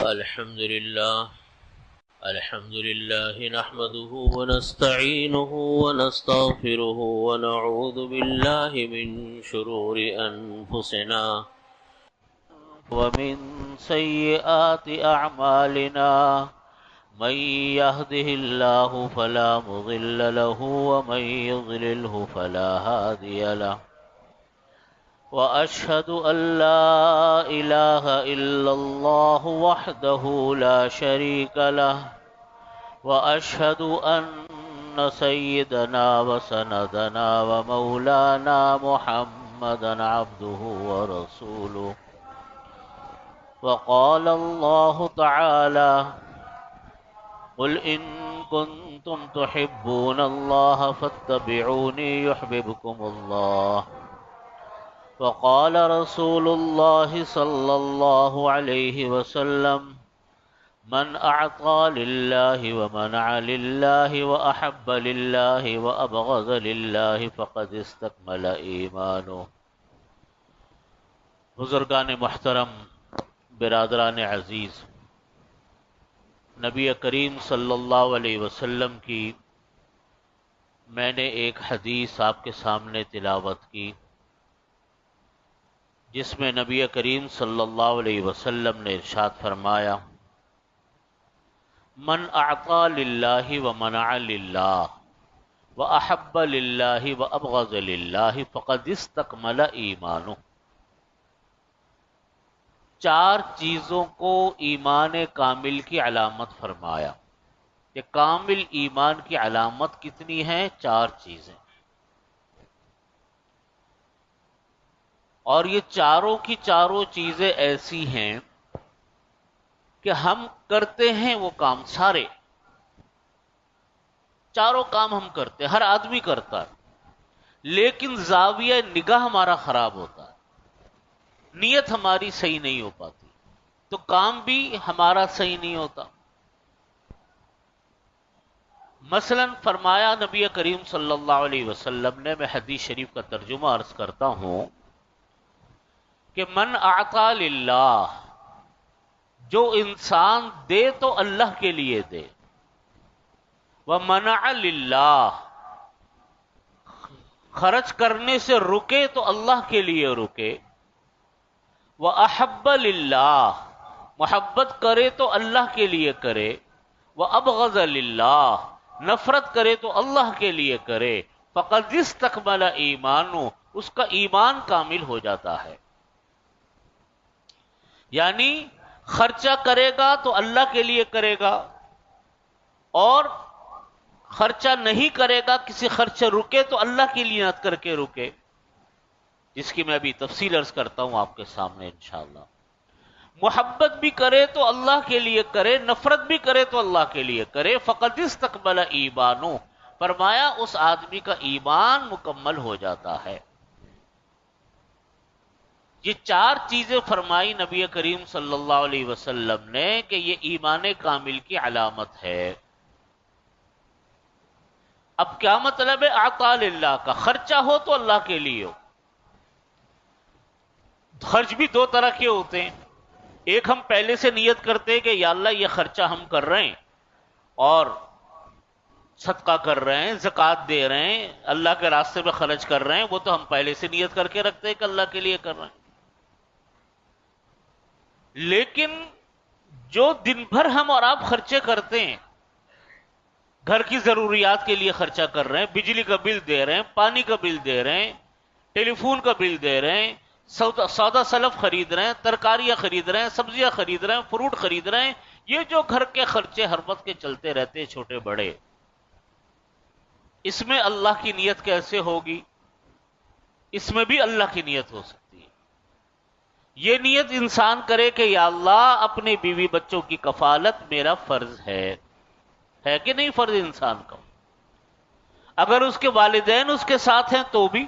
الحمد لله نحمده ونستعينه ونستغفره ونعوذ بالله من شرور أنفسنا ومن سيئات أعمالنا من يهده الله فلا مضل له ومن يضلله فلا هادي له وأشهد أن لا إله إلا الله وحده لا شريك له وأشهد أن سيدنا وسندنا ومولانا محمدا عبده ورسوله وقال الله تعالى قل إن كنتم تحبون الله فاتبعوني يحببكم الله وقال رسول الله صلى الله عليه وسلم من أعطى لله ومنع لله وأحب لله وأبغض لله فقد استكمل إيمانه۔ بزرگان محترم، برادران عزیز، نبی کریم صلی اللہ علیہ وسلم کی میں نے ایک حدیث آپ کے سامنے تلاوت کی، جس میں نبی کریم صلی اللہ علیہ وسلم نے ارشاد فرمایا: من اعطى للہ ومنع للہ واحب للہ وابغض للہ فقد استکمل ایمانہ۔ چار چیزوں کو ایمان کامل کی علامت فرمایا کہ کامل ایمان کی علامت کتنی ہے؟ چار چیزیں، اور یہ چاروں کی چاروں چیزیں ایسی ہیں کہ ہم کرتے ہیں وہ کام، سارے چاروں کام ہم کرتے ہیں، ہر آدمی کرتا ہے، لیکن زاویہ نگاہ ہمارا خراب ہوتا ہے، نیت ہماری صحیح نہیں ہو پاتی، تو کام بھی ہمارا صحیح نہیں ہوتا۔ مثلا فرمایا نبی کریم صلی اللہ علیہ وسلم نے، میں حدیث شریف کا ترجمہ عرض کرتا ہوں کہ من اعطى للہ، جو انسان دے تو اللہ کے لیے دے، ومنع للہ، خرچ کرنے سے رکے تو اللہ کے لیے رکے، وَأَحَبَّ لِلَّهِ، محبت کرے تو اللہ کے لیے کرے، وَأَبْغَضَ لِلَّهِ، نفرت کرے تو اللہ کے لیے کرے، فَقَدْ اسْتَكْمَلَ ایمانُ، اس کا ایمان کامل ہو جاتا ہے۔ یعنی خرچہ کرے گا تو اللہ کے لیے کرے گا، اور خرچہ نہیں کرے گا، کسی خرچ سے رکے تو اللہ کی نیت کر کے رکے، جس کی میں ابھی تفصیل عرض کرتا ہوں آپ کے سامنے انشاءاللہ۔ محبت بھی کرے تو اللہ کے لیے کرے، نفرت بھی کرے تو اللہ کے لیے کرے، فقد استقبل ایمانو، فرمایا اس آدمی کا ایمان مکمل ہو جاتا ہے۔ یہ چار چیزیں فرمائی نبی کریم صلی اللہ علیہ وسلم نے کہ یہ ایمان کامل کی علامت ہے۔ اب کیا مطلب ہے اعطا للہ کا؟ خرچہ ہو تو اللہ کے لیے ہو۔ خرچ بھی دو طرح کے ہوتے ہیں، ایک ہم پہلے سے نیت کرتے ہیں کہ یا اللہ یہ خرچہ ہم کر رہے ہیں اور صدقہ کر رہے ہیں، زکوٰۃ دے رہے ہیں، اللہ کے راستے میں خرچ کر رہے ہیں، وہ تو ہم پہلے سے نیت کر کے رکھتے ہیں کہ اللہ کے لیے کر رہے ہیں۔ لیکن جو دن بھر ہم اور آپ خرچے کرتے ہیں، گھر کی ضروریات کے لیے خرچہ کر رہے ہیں، بجلی کا بل دے رہے ہیں، پانی کا بل دے رہے ہیں، ٹیلی فون کا بل دے رہے ہیں، سودا سلف خرید رہے ہیں، ترکاریاں خرید رہے ہیں، سبزیاں خرید رہے ہیں، فروٹ خرید رہے ہیں، یہ جو گھر کے خرچے ہر وقت کے چلتے رہتے ہیں چھوٹے بڑے، اس میں اللہ کی نیت کیسے ہوگی؟ اس میں بھی اللہ کی نیت ہو سکتی ہے۔ یہ نیت انسان کرے کہ یا اللہ اپنے بیوی بچوں کی کفالت میرا فرض ہے کہ نہیں فرض انسان کا؟ اگر اس کے والدین اس کے ساتھ ہیں تو بھی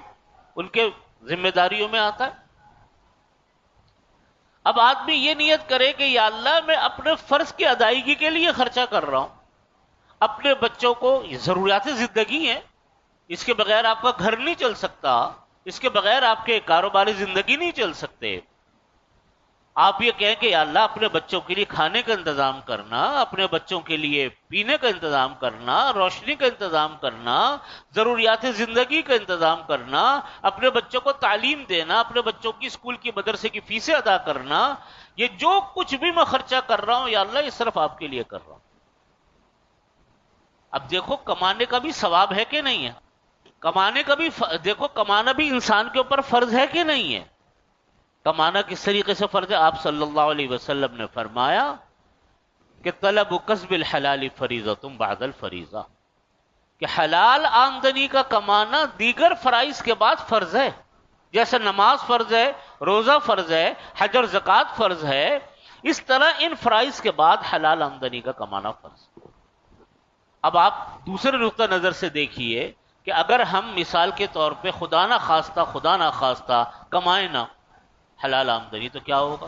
ان کے ذمہ داریوں میں آتا ہے۔ اب آدمی یہ نیت کرے کہ یا اللہ میں اپنے فرض کی ادائیگی کے لیے خرچہ کر رہا ہوں، اپنے بچوں کو، ضروریات زندگی ہیں، اس کے بغیر آپ کا گھر نہیں چل سکتا، اس کے بغیر آپ کے کاروباری زندگی نہیں چل سکتے، آپ یہ کہیں کہ یا اللہ اپنے بچوں کے لیے کھانے کا انتظام کرنا، اپنے بچوں کے لیے پینے کا انتظام کرنا، روشنی کا انتظام کرنا، ضروریات زندگی کا انتظام کرنا، اپنے بچوں کو تعلیم دینا، اپنے بچوں کی اسکول کی مدرسے کی فیسیں ادا کرنا، یہ جو کچھ بھی میں خرچہ کر رہا ہوں یا اللہ یہ صرف آپ کے لیے کر رہا ہوں۔ اب دیکھو کمانے کا بھی ثواب ہے کہ نہیں ہے؟ کمانے کا بھی دیکھو کمانا بھی انسان کے اوپر فرض ہے کہ نہیں ہے؟ کمانا کس طریقے سے فرض ہے؟ آپ صلی اللہ علیہ وسلم نے فرمایا کہ طلب کسب الحلال فریضۃ بعد الفریضہ، کہ حلال آمدنی کا کمانا دیگر فرائض کے بعد فرض ہے۔ جیسے نماز فرض ہے، روزہ فرض ہے، حج اور زکوٰۃ فرض ہے، اس طرح ان فرائض کے بعد حلال آمدنی کا کمانا فرض ہے۔ اب آپ دوسرے نقطہ نظر سے دیکھیے کہ اگر ہم مثال کے طور پہ خدا نہ خواستہ کمائیں نہ حلال آمدنی تو کیا ہوگا؟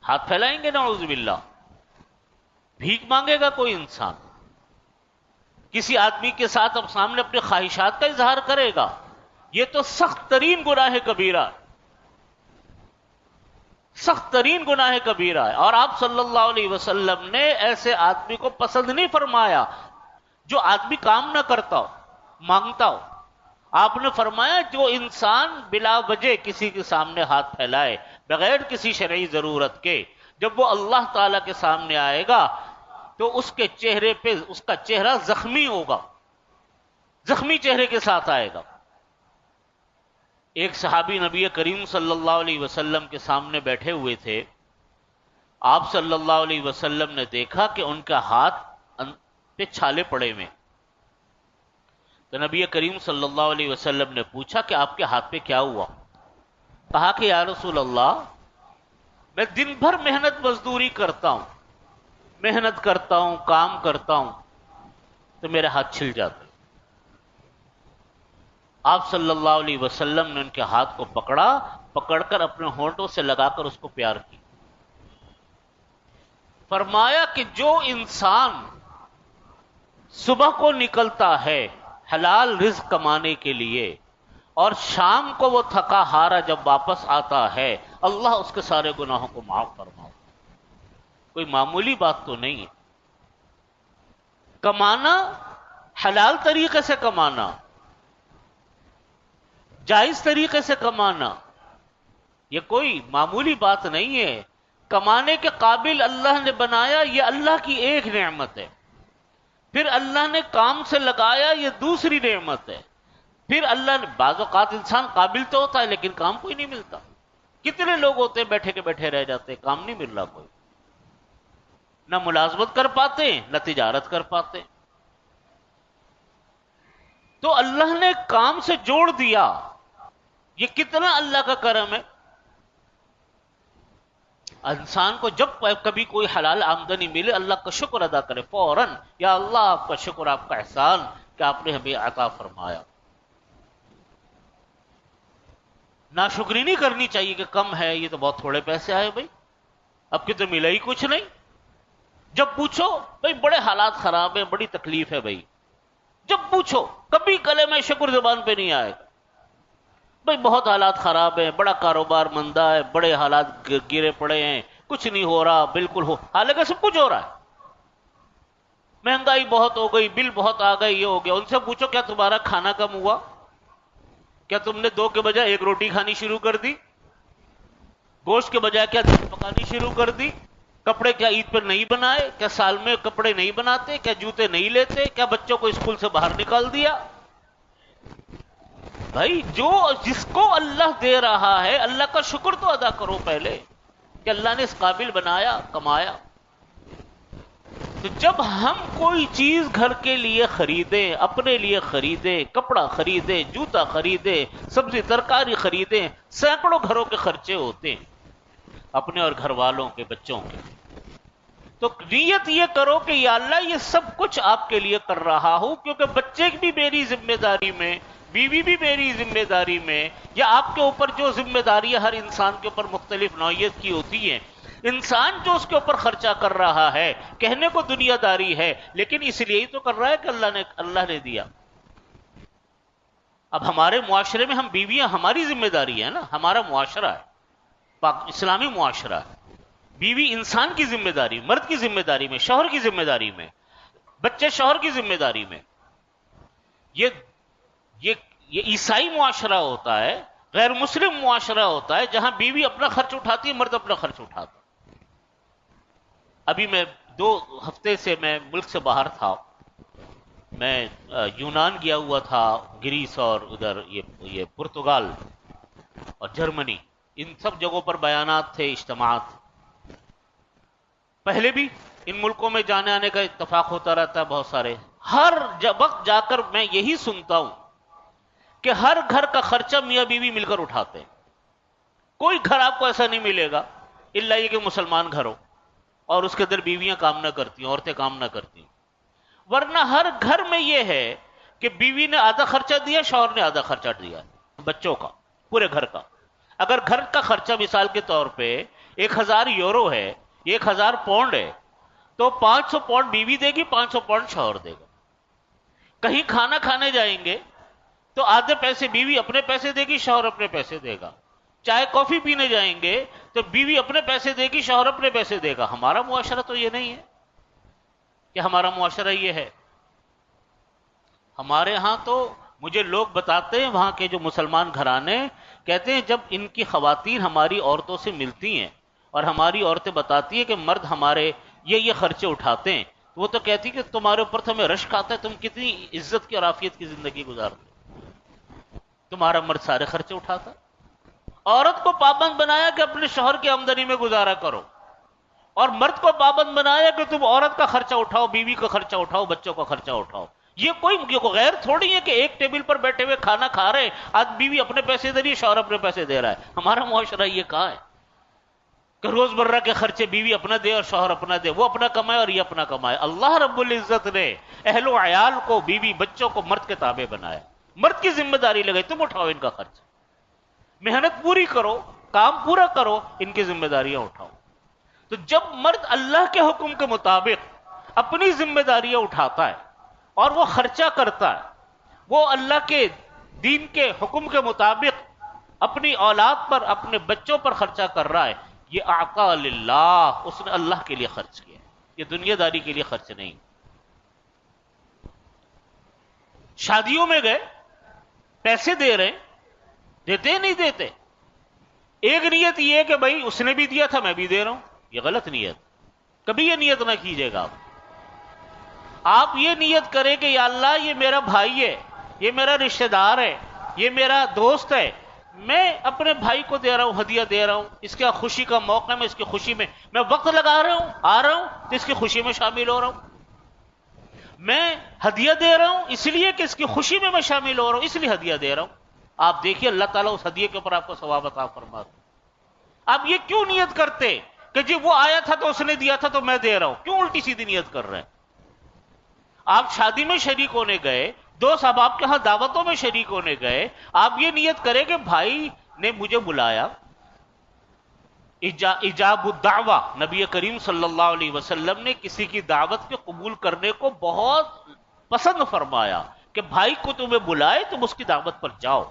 ہاتھ پھیلائیں گے نعوذ باللہ، بھیک مانگے گا کوئی انسان، کسی آدمی کے ساتھ اب سامنے اپنے خواہشات کا اظہار کرے گا، یہ تو سخت ترین گناہ کبیرہ ہے، سخت ترین گناہ کبیرہ ہے۔ اور آپ صلی اللہ علیہ وسلم نے ایسے آدمی کو پسند نہیں فرمایا جو آدمی کام نہ کرتا ہو، مانگتا ہو۔ آپ نے فرمایا جو انسان بلا وجہ کسی کے سامنے ہاتھ پھیلائے بغیر کسی شرعی ضرورت کے، جب وہ اللہ تعالی کے سامنے آئے گا تو اس کے چہرے پہ اس کا چہرہ زخمی ہوگا، زخمی چہرے کے ساتھ آئے گا۔ ایک صحابی نبی کریم صلی اللہ علیہ وسلم کے سامنے بیٹھے ہوئے تھے، آپ صلی اللہ علیہ وسلم نے دیکھا کہ ان کا ہاتھ پہ چھالے پڑے ہوئے، تو نبی کریم صلی اللہ علیہ وسلم نے پوچھا کہ آپ کے ہاتھ پہ کیا ہوا؟ کہا کہ یا رسول اللہ میں دن بھر محنت مزدوری کرتا ہوں، محنت کرتا ہوں، کام کرتا ہوں، تو میرے ہاتھ چھل جاتے۔ آپ صلی اللہ علیہ وسلم نے ان کے ہاتھ کو پکڑ کر اپنے ہونٹوں سے لگا کر اس کو پیار کی، فرمایا کہ جو انسان صبح کو نکلتا ہے حلال رزق کمانے کے لیے اور شام کو وہ تھکا ہارا جب واپس آتا ہے، اللہ اس کے سارے گناہوں کو معاف فرماؤ۔ کوئی معمولی بات تو نہیں ہے۔ کمانا، حلال طریقے سے کمانا، جائز طریقے سے کمانا، یہ کوئی معمولی بات نہیں ہے۔ کمانے کے قابل اللہ نے بنایا، یہ اللہ کی ایک نعمت ہے۔ پھر اللہ نے کام سے لگایا، یہ دوسری نعمت ہے۔ پھر اللہ نے بعض اوقات انسان قابل تو ہوتا ہے لیکن کام کوئی نہیں ملتا۔ کتنے لوگ ہوتے ہیں بیٹھے کے بیٹھے رہ جاتے، کام نہیں مل رہا، کوئی نہ ملازمت کر پاتے نہ تجارت کر پاتے۔ تو اللہ نے کام سے جوڑ دیا، یہ کتنا اللہ کا کرم ہے۔ انسان کو جب کبھی کوئی حلال آمدنی ملے اللہ کا شکر ادا کرے فوراً، یا اللہ آپ کا شکر، آپ کا احسان کہ آپ نے ہمیں عطا فرمایا۔ ناشکری نہیں کرنی چاہیے کہ کم ہے، یہ تو بہت تھوڑے پیسے آئے بھائی، اب کی تو ملا ہی کچھ نہیں۔ جب پوچھو بھائی بڑے حالات خراب ہیں، بڑی تکلیف ہے بھائی، جب پوچھو کبھی کلمہ شکر زبان پہ نہیں آئے گا۔ بھائی بہت حالات خراب ہیں، بڑا کاروبار مندہ ہے، بڑے حالات گرے پڑے ہیں، کچھ نہیں ہو رہا، بالکل ہو، حالانکہ سب کچھ ہو رہا ہے۔ مہنگائی بہت ہو گئی، بل بہت آ گئی، یہ ہو گیا۔ ان سے پوچھو کیا تمہارا کھانا کم ہوا؟ کیا تم نے 2 کے بجائے 1 روٹی کھانی شروع کر دی؟ گوشت کے بجائے کیا دال پکانی شروع کر دی؟ کپڑے کیا عید پر نہیں بنائے؟ کیا سال میں کپڑے نہیں بناتے؟ کیا جوتے نہیں لیتے؟ کیا بچوں کو اسکول سے باہر نکال دیا؟ بھائی جس کو اللہ دے رہا ہے اللہ کا شکر تو ادا کرو پہلے کہ اللہ نے اس قابل بنایا، کمایا۔ تو جب ہم کوئی چیز گھر کے لیے خریدیں، اپنے لیے خریدیں، کپڑا خریدیں، جوتا خریدیں، سبزی ترکاری خریدیں، سینکڑوں گھروں کے خرچے ہوتے ہیں اپنے اور گھر والوں کے، بچوں کے، تو نیت یہ کرو کہ یا اللہ یہ سب کچھ آپ کے لیے کر رہا ہوں، کیونکہ بچے بھی میری ذمہ داری میں، بیوی بھی میری ذمہ داری میں، یا آپ کے اوپر جو ذمہ داری ہر انسان کے اوپر مختلف نوعیت کی ہوتی ہیں، انسان جو اس کے اوپر خرچہ کر رہا ہے، کہنے کو دنیا داری ہے لیکن اس لیے ہی تو کر رہا ہے کہ اللہ نے دیا۔ اب ہمارے معاشرے میں ہم بیویاں، ہماری ذمہ داری ہے نا، ہمارا معاشرہ ہے، اسلامی معاشرہ ہے. بیوی انسان کی ذمہ داری، مرد کی ذمہ داری میں، شوہر کی ذمہ داری میں، بچے شوہر کی ذمہ داری میں. یہ یہ یہ عیسائی معاشرہ ہوتا ہے، غیر مسلم معاشرہ ہوتا ہے، جہاں بیوی اپنا خرچ اٹھاتی ہے، مرد اپنا خرچ اٹھاتا. ابھی میں 2 ہفتے سے میں ملک سے باہر تھا. میں یونان گیا ہوا تھا، گریس اور ادھر یہ پرتگال اور جرمنی، ان سب جگہوں پر بیانات تھے، اجتماعات. پہلے بھی ان ملکوں میں جانے آنے کا اتفاق ہوتا رہتا ہے بہت سارے. ہر وقت جا کر میں یہی سنتا ہوں کہ ہر گھر کا خرچہ میاں بیوی مل کر اٹھاتے ہیں. کوئی گھر آپ کو ایسا نہیں ملے گا الا یہ کہ مسلمان گھر ہو اور اس کے اندر بیویاں کام نہ کرتی ہیں، عورتیں کام نہ کرتی ہیں. ورنہ ہر گھر میں یہ ہے کہ بیوی نے آدھا خرچہ دیا، شوہر نے آدھا خرچہ دیا، بچوں کا، پورے گھر کا. اگر گھر کا خرچہ مثال کے طور پہ 1000 یورو ہے، 1000 پاؤنڈ ہے، تو 500 پاؤنڈ بیوی دے گی، 500 پاؤنڈ شوہر دے گا. کہیں کھانا کھانے جائیں گے تو آدھے پیسے بیوی اپنے پیسے دے گی، شوہر اپنے پیسے دے گا. چائے کافی پینے جائیں گے تو بیوی اپنے پیسے دے گی، شوہر اپنے پیسے دے گا. ہمارا معاشرہ تو یہ نہیں ہے کہ ہمارا معاشرہ یہ ہے. ہمارے ہاں تو مجھے لوگ بتاتے ہیں، وہاں کے جو مسلمان گھرانے کہتے ہیں جب ان کی خواتین ہماری عورتوں سے ملتی ہیں اور ہماری عورتیں بتاتی ہیں کہ مرد ہمارے یہ خرچے اٹھاتے ہیں، تو وہ تو کہتی کہ تمہارے اوپر تو ہمیں رشک آتا ہے، تم کتنی عزت کی اور عافیت کی زندگی گزارتے، تمہارا مرد سارے خرچے اٹھاتا. عورت کو پابند بنایا کہ اپنے شوہر کی آمدنی میں گزارا کرو، اور مرد کو پابند بنایا کہ تم عورت کا خرچہ اٹھاؤ، بیوی کا خرچہ اٹھاؤ، بچوں کا خرچہ اٹھاؤ. یہ کوئی غیر تھوڑی ہے کہ ایک ٹیبل پر بیٹھے ہوئے کھانا کھا رہے، آج بیوی اپنے پیسے دے رہی ہے، شوہر اپنے پیسے دے رہا ہے. ہمارا معاشرہ یہ کہاں ہے کہ روز مرہ کے خرچے بیوی اپنا دے اور شوہر اپنا دے، وہ اپنا کمائے اور یہ اپنا کمائے. اللہ رب العزت نے اہل و عیال کو، بیوی بچوں کو مرد کے تابع بنایا، مرد کی ذمہ داری لگائی، تم اٹھاؤ ان کا خرچ، محنت پوری کرو، کام پورا کرو، ان کی ذمہ داریاں اٹھاؤ. تو جب مرد اللہ کے حکم کے مطابق اپنی ذمہ داریاں اٹھاتا ہے اور وہ خرچہ کرتا ہے، وہ اللہ کے دین کے حکم کے مطابق اپنی اولاد پر، اپنے بچوں پر خرچہ کر رہا ہے، یہ اعطا للہ، اس نے اللہ کے لیے خرچ کیا، یہ دنیا داری کے لیے خرچ نہیں. شادیوں میں گئے، پیسے دے رہے ہیں، دیتے نہیں دیتے، ایک نیت یہ ہے کہ بھائی اس نے بھی دیا تھا میں بھی دے رہا ہوں، یہ غلط نیت. کبھی یہ نیت نہ کیجیے گا. آپ یہ نیت کریں کہ یا اللہ یہ میرا بھائی ہے، یہ میرا رشتہ دار ہے، یہ میرا دوست ہے، میں اپنے بھائی کو دے رہا ہوں، ہدیہ دے رہا ہوں، اس کا خوشی کا موقع میں اس کی خوشی میں میں وقت لگا رہا ہوں، آ رہا ہوں تو اس کی خوشی میں شامل ہو رہا ہوں. میں ہدیہ دے رہا ہوں اس لیے کہ اس کی خوشی میں شامل ہو رہا ہوں، اس لیے ہدیہ دے رہا ہوں. آپ دیکھیے اللہ تعالیٰ اس ہدیے کے اوپر آپ کو ثواب عطا فرماتا. آپ یہ کیوں نیت کرتے کہ جی وہ آیا تھا تو اس نے دیا تھا تو میں دے رہا ہوں؟ کیوں الٹی سیدھی نیت کر رہے ہیں؟ آپ شادی میں شریک ہونے گئے، دوست اب آپ کے ہاں دعوتوں میں شریک ہونے گئے، آپ یہ نیت کریں کہ بھائی نے مجھے بلایا. ایجاب الدعوہ، نبی کریم صلی اللہ علیہ وسلم نے کسی کی دعوت کے قبول کرنے کو بہت پسند فرمایا کہ بھائی کو تمہیں بلائے تم اس کی دعوت پر جاؤ.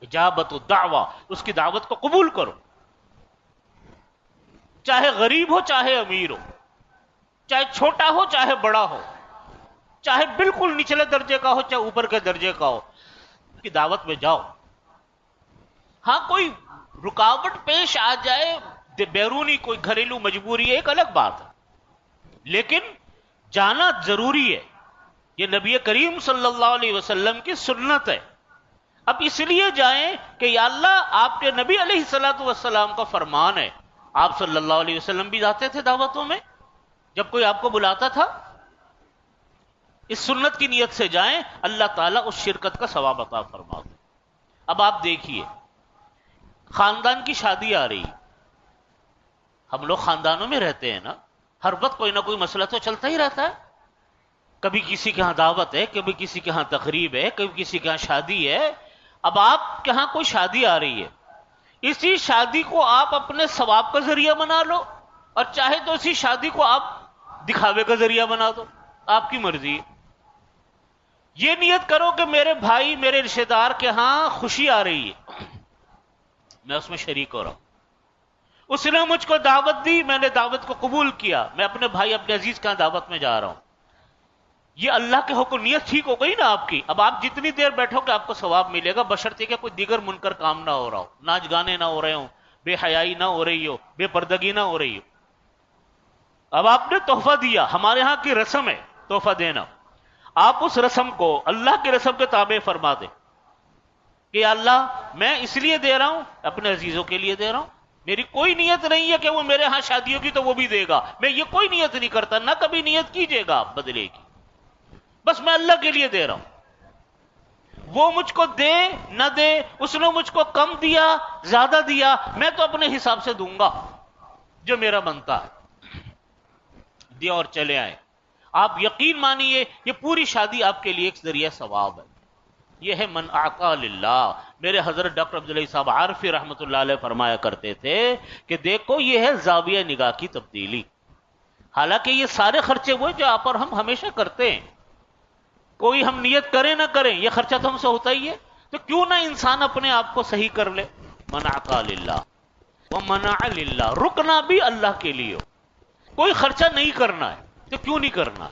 اجابت الدعوہ، اس کی دعوت کو قبول کرو، چاہے غریب ہو چاہے امیر ہو، چاہے چھوٹا ہو چاہے بڑا ہو، چاہے بالکل نچلے درجے کا ہو چاہے اوپر کے درجے کا ہو، اس کی دعوت میں جاؤ. ہاں کوئی رکاوٹ پیش آ جائے، بیرونی کوئی گھریلو مجبوری ہے، ایک الگ بات ہے، لیکن جانا ضروری ہے. یہ نبی کریم صلی اللہ علیہ وسلم کی سنت ہے. اب اس لیے جائیں کہ یا اللہ آپ کے نبی علیہ الصلوۃ والسلام کا فرمان ہے، آپ صلی اللہ علیہ وسلم بھی جاتے تھے دعوتوں میں جب کوئی آپ کو بلاتا تھا. اس سنت کی نیت سے جائیں، اللہ تعالیٰ اس شرکت کا ثواب عطا فرما دے. اب آپ دیکھیے، خاندان کی شادی آ رہی، ہم لوگ خاندانوں میں رہتے ہیں نا، ہر وقت کوئی نہ کوئی مسئلہ تو چلتا ہی رہتا ہے. کبھی کسی کے ہاں دعوت ہے، کبھی کسی کے ہاں تقریب ہے، کبھی کسی کے ہاں شادی ہے. اب آپ کے ہاں کوئی شادی آ رہی ہے، اسی شادی کو آپ اپنے ثواب کا ذریعہ بنا لو، اور چاہے تو اسی شادی کو آپ دکھاوے کا ذریعہ بنا دو، آپ کی مرضی. یہ نیت کرو کہ میرے بھائی، میرے رشتے دار کے ہاں خوشی آ رہی ہے، میں اس میں شریک ہو رہا ہوں. اس نے مجھ کو دعوت دی، میں نے دعوت کو قبول کیا، میں اپنے بھائی اپنے عزیز کا دعوت میں جا رہا ہوں. یہ اللہ کے حکم، نیت ٹھیک ہو گئی نا آپ کی. اب آپ جتنی دیر بیٹھو گے آپ کو ثواب ملے گا، بشرطے کہ کوئی دیگر منکر کام نہ ہو رہا ہو، ناچ گانے نہ ہو رہے ہوں، بے حیائی نہ ہو رہی ہو، بے پردگی نہ ہو رہی ہو. اب آپ نے تحفہ دیا، ہمارے ہاں کی رسم ہے تحفہ دینا. آپ اس رسم کو اللہ کی رسم کے تابع فرما دیں کہ یا اللہ میں اس لیے دے رہا ہوں، اپنے عزیزوں کے لیے دے رہا ہوں. میری کوئی نیت نہیں ہے کہ وہ میرے ہاں شادی ہوگی تو وہ بھی دے گا، میں یہ کوئی نیت نہیں کرتا، نہ کبھی نیت کیجیے گا آپ بدلے کی. بس میں اللہ کے لیے دے رہا ہوں. وہ مجھ کو دے نہ دے، اس نے مجھ کو کم دیا زیادہ دیا، میں تو اپنے حساب سے دوں گا جو میرا بنتا ہے. دیا اور چلے آئے. آپ یقین مانیے یہ پوری شادی آپ کے لیے ایک ذریعہ ثواب ہے. یہ ہے من اعطا للہ. میرے حضرت ڈاکٹر عبداللہ صاحب عارفی رحمۃ اللہ علیہ فرمایا کرتے تھے کہ دیکھو یہ ہے زاویہ نگاہ کی تبدیلی. حالانکہ یہ سارے خرچے وہ جو آپ اور ہم ہمیشہ کرتے ہیں، کوئی ہم نیت کریں نہ کریں یہ خرچہ تو ہم سے ہوتا ہی ہے. تو کیوں نہ انسان اپنے آپ کو صحیح کر لے. من اعطا للہ ومنع للہ، رکنا بھی اللہ کے لیے ہو. کوئی خرچہ نہیں کرنا ہے تو کیوں نہیں کرنا؟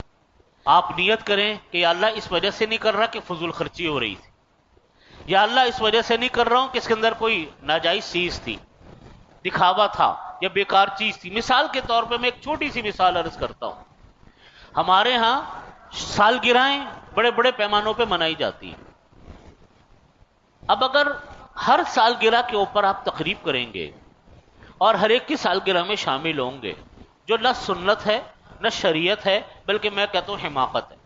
آپ نیت کریں کہ یا اللہ اس وجہ سے نہیں کر رہا کہ فضول خرچی ہو رہی تھی، یا اللہ اس وجہ سے نہیں کر رہا ہوں کہ اس کے اندر کوئی ناجائز چیز تھی، دکھاوا تھا یا بیکار چیز تھی. مثال کے طور پہ میں ایک چھوٹی سی مثال عرض کرتا ہوں. ہمارے ہاں سالگرہیں بڑے بڑے پیمانوں پہ منائی جاتی ہیں. اب اگر ہر سالگرہ کے اوپر آپ تقریب کریں گے اور ہر ایک کی سالگرہ میں شامل ہوں گے، جو نہ سنت ہے نہ شریعت ہے بلکہ میں کہتا ہوں حماقت ہے.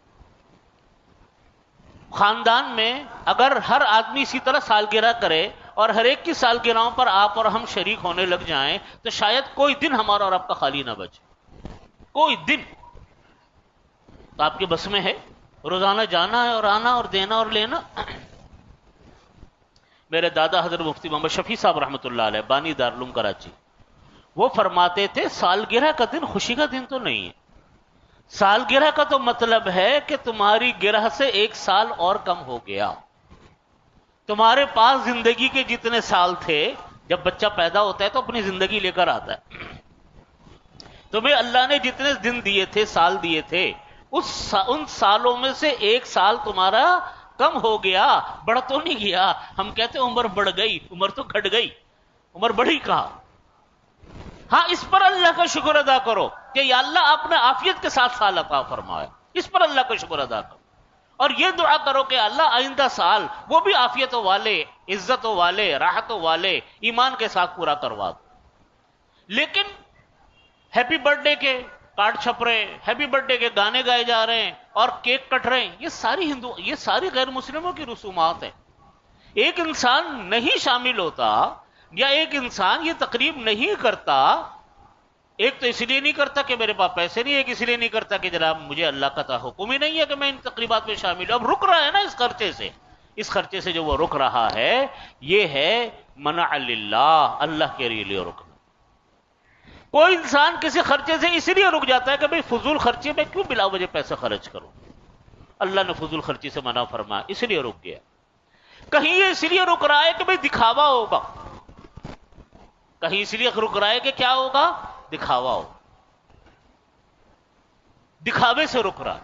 خاندان میں اگر ہر آدمی اسی طرح سالگرہ کرے اور ہر ایک کی سالگرہوں پر آپ اور ہم شریک ہونے لگ جائیں تو شاید کوئی دن ہمارا اور آپ کا خالی نہ بچے. کوئی دن. تو آپ کے بس میں ہے روزانہ جانا ہے اور آنا اور دینا اور لینا. میرے دادا حضرت مفتی محمد شفیع صاحب رحمۃ اللہ علیہ بانی دارالعلوم کراچی، وہ فرماتے تھے سالگرہ کا دن خوشی کا دن تو نہیں ہے. سالگرہ کا تو مطلب ہے کہ تمہاری گرہ سے ایک سال اور کم ہو گیا. تمہارے پاس زندگی کے جتنے سال تھے، جب بچہ پیدا ہوتا ہے تو اپنی زندگی لے کر آتا ہے، تمہیں اللہ نے جتنے دن دیے تھے سال دیے تھے ان سالوں میں سے ایک سال تمہارا کم ہو گیا، بڑھ تو نہیں گیا. ہم کہتے عمر بڑھ گئی، عمر تو گھٹ گئی، عمر بڑھی کہاں. ہاں اس پر اللہ کا شکر ادا کرو کہ یا اللہ آپ نے عافیت کے ساتھ سال عطا فرمایا، اس پر اللہ کا شکر ادا کرو. اور یہ دعا کرو کہ اللہ آئندہ سال وہ بھی عافیتوں والے، عزتوں والے، راحتوں والے، ایمان کے ساتھ پورا کروا دو. لیکن ہیپی برتھ ڈے کے کارڈ چھپ رہے ہیں، ہیپی برتھ ڈے کے گانے گائے جا رہے ہیں اور کیک کٹ رہے ہیں، یہ ساری غیر مسلموں کی رسومات ہیں. ایک انسان نہیں شامل ہوتا یا ایک انسان یہ تقریب نہیں کرتا، ایک تو اس لیے نہیں کرتا کہ میرے پاس پیسے نہیں، ایک اس لیے نہیں کرتا کہ جناب مجھے اللہ کا حکم ہی نہیں ہے کہ میں ان تقریبات میں شامل ہوں. اب رک رہا ہے نا اس خرچے سے جو وہ رک رہا ہے یہ ہے منع للہ، اللہ کے لیے رکنا. کوئی انسان کسی خرچے سے اس لیے رک جاتا ہے کہ بھئی فضول خرچے میں کیوں بلا وجہ پیسے خرچ کروں، اللہ نے فضول خرچی سے منع فرمایا اس لیے رک گیا. کہیں یہ اس لیے رک رہا ہے کہ بھئی دکھاوا ہوگا، کہیں اس لیے رک رہا ہے کہ کیا ہوگا، دکھاوا ہو، دکھاوے سے رک رہا.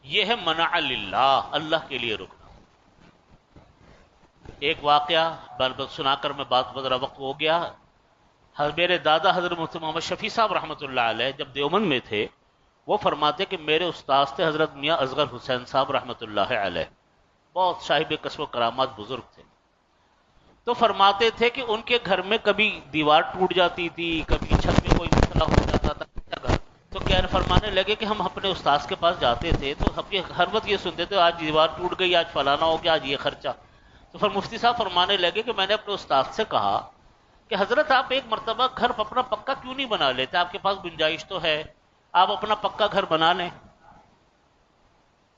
یہ ہے منع للہ، اللہ کے لیے رکنا. ایک واقعہ سنا کر میں بات بدرا وقت ہو گیا. میرے دادا حضرت مفتی محمد شفیع صاحب رحمۃ اللہ علیہ جب دیوبند میں تھے، وہ فرماتے کہ میرے استاد تھے حضرت میاں اصغر حسین صاحب رحمۃ اللہ علیہ، بہت صاحب کسب و کرامات بزرگ تھے. تو فرماتے تھے کہ ان کے گھر میں کبھی دیوار ٹوٹ جاتی تھی، کبھی چھت میں کوئی مسئلہ ہو جاتا تھا. تو کیا فرمانے لگے کہ ہم اپنے استاد کے پاس جاتے تھے تو ہر وقت یہ سنتے تھے آج دیوار ٹوٹ گئی، آج فلانا ہو گیا، آج یہ خرچہ. تو پھر مفتی صاحب فرمانے لگے کہ میں نے اپنے استاد سے کہا کہ حضرت آپ ایک مرتبہ گھر اپنا پکا کیوں نہیں بنا لیتے، آپ کے پاس گنجائش تو ہے، آپ اپنا پکا گھر بنا لیں.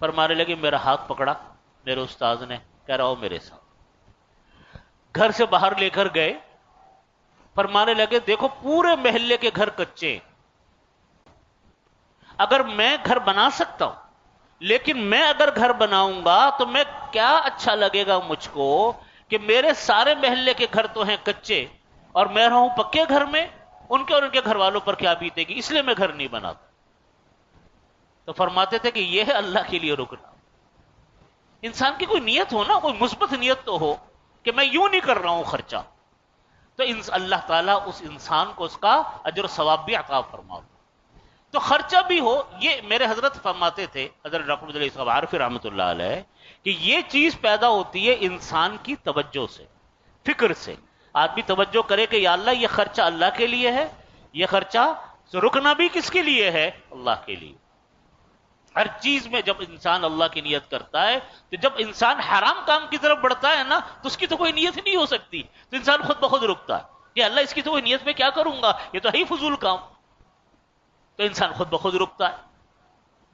فرمانے لگے، میرا ہاتھ پکڑا میرے استاد نے، کہہ رہا ہو میرے ساتھ. گھر سے باہر لے کر گئے، فرمانے لگے دیکھو پورے محلے کے گھر کچے، اگر میں گھر بنا سکتا ہوں لیکن میں اگر گھر بناؤں گا تو میں کیا اچھا لگے گا مجھ کو کہ میرے سارے محلے کے گھر تو ہیں کچے اور میں رہوں پکے گھر میں، ان کے اور ان کے گھر والوں پر کیا بیتے گی، اس لیے میں گھر نہیں بناتا۔ تو فرماتے تھے کہ یہ ہے اللہ کے لیے رکنا۔ انسان کی کوئی نیت ہو نا، کوئی مثبت نیت تو ہو کہ میں یوں نہیں کر رہا ہوں خرچہ، تو اللہ تعالیٰ اس انسان کو اس کا اجر و ثواب بھی عطا فرماؤ۔ تو خرچہ بھی ہو، یہ میرے حضرت فرماتے تھے، حضرت ڈاکٹر عبدالعزیز صاحب عارفی رحمۃ اللہ علیہ، کہ یہ چیز پیدا ہوتی ہے انسان کی توجہ سے، فکر سے۔ آدمی توجہ کرے کہ یا اللہ یہ خرچہ اللہ کے لیے ہے، یہ خرچہ رکنا بھی کس کے لیے ہے، اللہ کے لیے۔ ہر چیز میں جب انسان اللہ کی نیت کرتا ہے، تو جب انسان حرام کام کی طرف بڑھتا ہے نا، تو اس کی تو کوئی نیت نہیں ہو سکتی، تو انسان خود بخود رکتا ہے کہ اللہ اس کی تو کوئی نیت میں کیا کروں گا، یہ تو ہے ہی فضول کام، تو انسان خود بخود رکتا ہے۔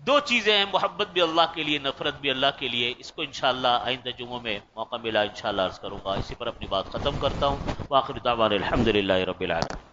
دو چیزیں ہیں، محبت بھی اللہ کے لیے، نفرت بھی اللہ کے لیے۔ اس کو انشاءاللہ آئندہ جمعوں میں موقع ملا انشاءاللہ عرض کروں گا، اسی پر اپنی بات ختم کرتا ہوں۔ وآخر دعوانا الحمدللہ رب العالمین۔